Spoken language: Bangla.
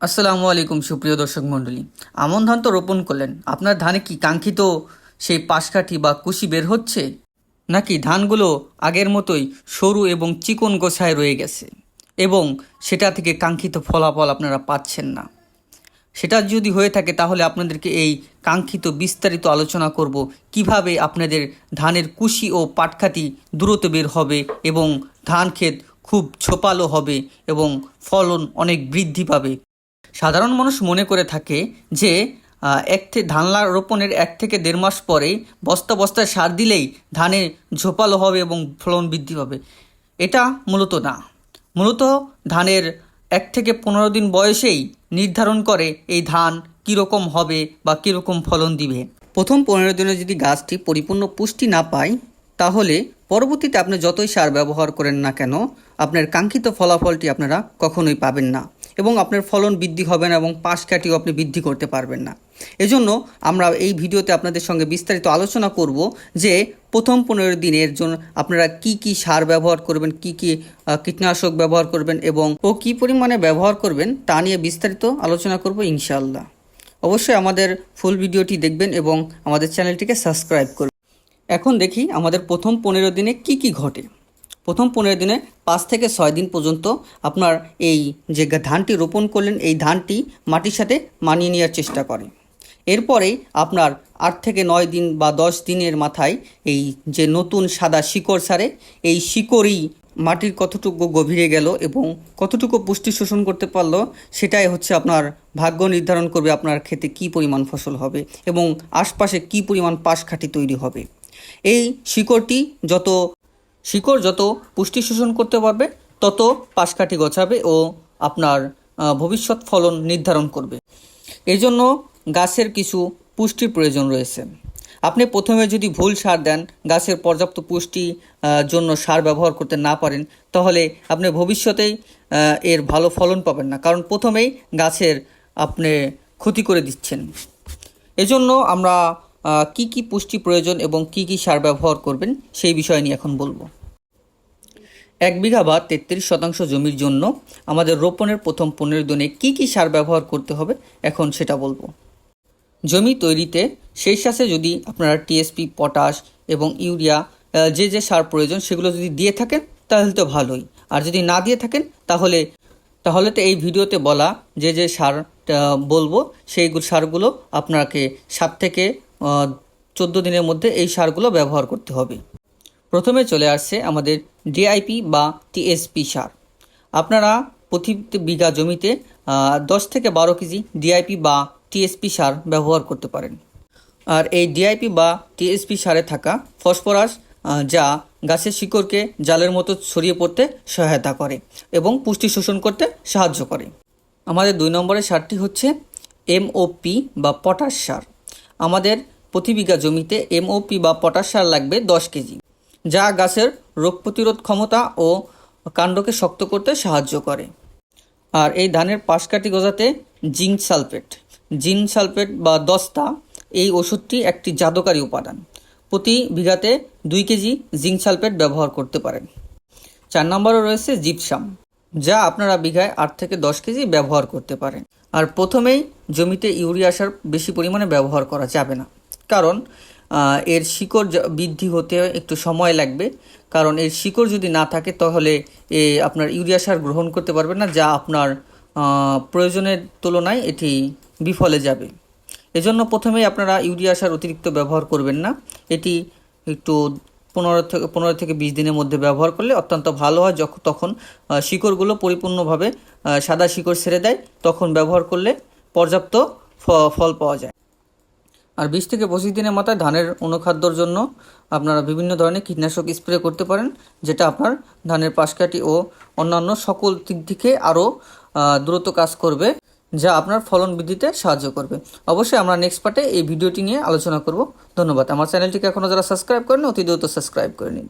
আসসালামু আলাইকুম সুপ্রিয় দর্শক মণ্ডলী। আমন ধান তো রোপণ করলেন, আপনার ধানে কি কাঙ্ক্ষিত সেই পাশকাঠি বা কুশি বের হচ্ছে, নাকি ধানগুলো আগের মতোই সরু এবং চিকন গোছায় রয়ে গেছে এবং সেটা থেকে কাঙ্ক্ষিত ফলাফল আপনারা পাচ্ছেন না? সেটা যদি হয়ে থাকে তাহলে আপনাদেরকে এই কাঙ্ক্ষিত বিস্তারিত আলোচনা করব কিভাবে আপনাদের ধানের কুশি ও পাটকাঠি দ্রুত বের হবে এবং ধান ক্ষেত খুব ঝোপালো হবে এবং ফলন অনেক বৃদ্ধি পাবে। সাধারণ মানুষ মনে করে থাকে যে ধান রোপণের 1 থেকে 1.5 মাস পরেই বস্তা বস্তায় সার দিলেই ধানে ঝোপালো হবে এবং ফলন বৃদ্ধি পাবে। এটা মূলত না। মূলত ধানের 1 থেকে 15 দিন বয়সেই নির্ধারণ করে এই ধান কীরকম হবে বা কীরকম ফলন দিবে। প্রথম 15 দিনে যদি গাছটি পরিপূর্ণ পুষ্টি না পায়, তাহলে পরবর্তীতে আপনি যতই সার ব্যবহার করেন না কেন, আপনার কাঙ্ক্ষিত ফলাফলটি আপনারা কখনোই পাবেন না এবং আপনার ফলন বৃদ্ধি হবে না এবং পাশকাঠিও আপনি বৃদ্ধি করতে পারবেন না। এজন্য আমরা এই ভিডিওতে আপনাদের সঙ্গে বিস্তারিত আলোচনা করব যে প্রথম 15 দিনের জন্য আপনারা কি কি সার ব্যবহার করবেন, কি কি কীটনাশক ব্যবহার করবেন এবং কী পরিমাণে ব্যবহার করবেন তা নিয়ে বিস্তারিত আলোচনা করব ইনশাআল্লাহ। অবশ্যই আমাদের ফুল ভিডিওটি দেখবেন এবং আমাদের চ্যানেলটিকে সাবস্ক্রাইব করবেন। এখন দেখি আমাদের প্রথম 15 দিনে কি কি ঘটে। প্রথম 15 দিনে 5 থেকে 6 দিন পর্যন্ত আপনার এই যে ধানটি রোপণ করলেন এই ধানটি মাটির সাথে মানিয়ে নেওয়ার চেষ্টা করে। এরপরেই আপনার 8 থেকে 9 দিন বা 10 দিনের মাথায় এই যে নতুন সাদা শিকড় ছাড়ে, এই শিকড়ই মাটির কতটুকু গভীরে গেল এবং কতটুকু পুষ্টি শোষণ করতে পারলো, সেটাই হচ্ছে আপনার ভাগ্য নির্ধারণ করবে আপনার ক্ষেতে কী পরিমাণ ফসল হবে এবং আশপাশে কী পরিমাণ পাশকাঠি তৈরি হবে। এই শিকড় যত পুষ্টি শোষণ করতে পারবে তত পাশকাঠি গছাবে ও আপনার ভবিষ্যৎ ফলন নির্ধারণ করবে। এই জন্য গাছের কিছু পুষ্টির প্রয়োজন রয়েছে। আপনি প্রথমে যদি ভুল সার দেন, গাছের পর্যাপ্ত পুষ্টি জন্য সার ব্যবহার করতে না পারেন, তাহলে আপনি ভবিষ্যতেই এর ভালো ফলন পাবেন না, কারণ প্রথমেই গাছের আপনি ক্ষতি করে দিচ্ছেন। এজন্য আমরা কি কি পুষ্টি প্রয়োজন এবং কি কি সার ব্যবহার করবেন সেই বিষয় নিয়ে এখন বলবো। 1 বিঘা বা 33% জমির জন্য আমাদের রোপণের প্রথম 15 দিনে কি কি সার ব্যবহার করতে হবে এখন সেটা বলবো। জমি তৈরিতে সেই সাথে যদি আপনারা টিএসপি, পটাশ এবং ইউরিয়া যে সার প্রয়োজন সেগুলো যদি দিয়ে থাকেন তাহলে তো ভালোই, আর যদি না দিয়ে থাকেন তাহলে তো এই ভিডিওতে বলা যে সার বলবো সেই সারগুলো আপনাকে 7 থেকে 14 দিনের মধ্যে এই সারগুলো ব্যবহার করতে হবে। প্রথমে চলে আসছে আমাদের ডিআইপি বা টিএসপি সার। আপনারা প্রতি বিঘা জমিতে 10 থেকে 12 কেজি ডিআইপি বা টিএসপি সার ব্যবহার করতে পারেন। আর এই ডিআইপি বা টিএসপি সারে থাকা ফসফরাস যা গাছের শিকড়কে জালের মতো ছড়িয়ে পড়তে সহায়তা করে এবং পুষ্টি শোষণ করতে সাহায্য করে। আমাদের 2 নম্বরের সারটি হচ্ছে এমওপি বা পটাশ সার। আমাদের প্রতি বিঘা জমিতে এমওপি বা পটাশ সার লাগবে 10 কেজি, যা গাছের রোগ প্রতিরোধ ক্ষমতা ও কাণ্ডকে শক্ত করতে সাহায্য করে। আর এই ধানের পাশকাঠি গজাতে জিঙ্ক সালফেট বা দস্তা, এই ওষুধটি একটি জাদুকারী উপাদান। প্রতি বিঘাতে 2 কেজি জিঙ্ক সালফেট ব্যবহার করতে পারেন। 4 নম্বরে রয়েছে জিপসাম, যা আপনারা বিঘায় 8 থেকে 10 কেজি ব্যবহার করতে পারেন। আর প্রথমেই জমিতে ইউরিয়া সার বেশি পরিমাণে ব্যবহার করা যাবে না, কারণ এর শিকড় বৃদ্ধি হতে একটু সময় লাগবে। কারণ এর শিকড় যদি না থাকে তাহলে আপনার ইউরিয়া সার গ্রহণ করতে পারবেন না, যা আপনার প্রয়োজনের তুলনায় এটি বিফলে যাবে। এজন্য প্রথমেই আপনারা ইউরিয়া সার অতিরিক্ত ব্যবহার করবেন না। এটি একটু 15 থেকে 20 দিনের মধ্যে ব্যবহার করলে অত্যন্ত ভালো হয়। তখন শিকড়গুলো পরিপূর্ণভাবে সাদা শিকড় ছেড়ে দেয়, তখন ব্যবহার করলে পর্যাপ্ত ফল পাওয়া যায়। আর 20 থেকে 25 দিনের মাথায় ধানের অনুখাদ্যর জন্য আপনারা বিভিন্ন ধরনের কীটনাশক স্প্রে করতে পারেন, যেটা আপনার ধানের পাশকাঠি ও অন্যান্য সকল দিক থেকে আরও দ্রুত কাজ করবে, যা আপনার ফলন বৃদ্ধিতে সাহায্য করবে। অবশ্যই আমরা নেক্সট পার্টে এই ভিডিওটি নিয়ে আলোচনা করব। ধন্যবাদ। আমার চ্যানেলটিকে এখনও যারা সাবস্ক্রাইব করেন অতি দ্রুত সাবস্ক্রাইব করে নিন।